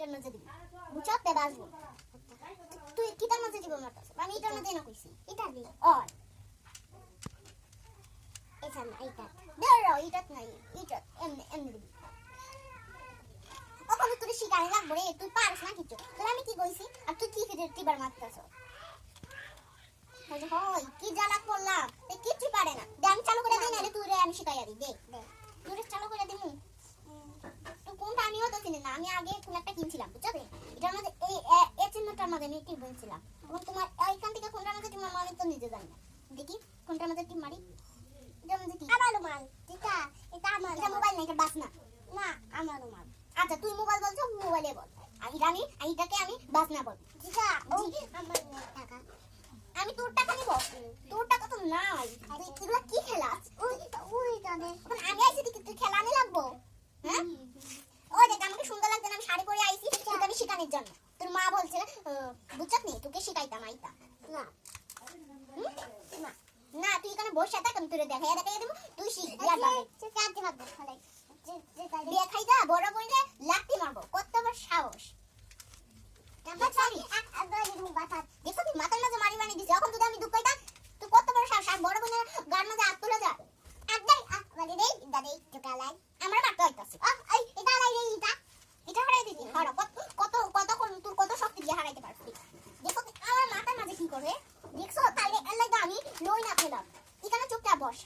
এটার মাঝে দিবি বুঝছ তে বাজবো তুই কিটার মাঝে দিব মারতাছ আমি এটার মাঝে না কইছি এটা দি অর এটা না এটা দেরো এটা নাই এটা এমনি এমনি দিবি ওখানে তুই শিকারে লাগবো রে তুই পারিস না কিছু তাহলে আমি কি কইছি আর তুই কি ফিরে টিবার মারতাছ হয় কি জ্বালা করলাম এ কিছু পারে না আমি চালু করে দিই নালে তুই রে আমি শিখাইয়া দিই দে তুই চালু করে দিমু তো কোনটা আমিও তো চিনি না আমি আগে কোন একটা কিনছিলাম বুঝছবে এটার মধ্যে এই চিহ্নটার মধ্যে আমি টিপ বলছিলাম এবং তোমার এইখান থেকে কোনটার মধ্যে টিপ মারি তো নিজে জানি না দেখি কোনটার মধ্যে টিপ মারি এটার মধ্যে কি আমার রুমাল এটা এটা আমার এটা মোবাইল না এটা বাস না না আমার রুমাল আচ্ছা তুই মোবাইল বলছো মোবাইলে বল আমি জানি এইটাকে আমি বাস না বল ঠিক আছে আমার টাকা আমি তোর টাকা নিব তোর টাকা তো নাই তুই এগুলা কি খেলাস ওই জানে এখন আমি আইছি তুই খেলা নি লাগবো হ্যাঁ ওই দেখ আমাকে সুন্দর লাগছে না আমি শাড়ি পরে আইছি তোকে আমি শিখানোর জন্য তোর মা বলছে বুঝছস নি তোকে শিখাইতাম আইতা না না না তুই এখানে বসে থাক আমি তোরে দেখাইয়া দেব তুই শিখ ইয়ার বাবা কাটতে মারবো খালাই দেখাই দা বড় বইলে লাঠি মারবো কত বড় সাহস দেখো তুই মাথার মাঝে মারি বানিয়ে দিছিস এখন যদি আমি দুঃখ পাইতাম তুই কত বড় সাহস আর বড় বোনের গার মাঝে হাত তুলে যা মানে রে দাদা একটু কালাই আমরা মারতে হইতাছি এই এটা লাই রে এটা হারাই দিবি হারা কত তোর কত শক্তি দিয়ে হারাইতে পারবি দেখো আমার মাথার মাঝে কি করে দেখছো তাইলে এলাই আমি লই না ফেলাম এখানে চুপচাপ বস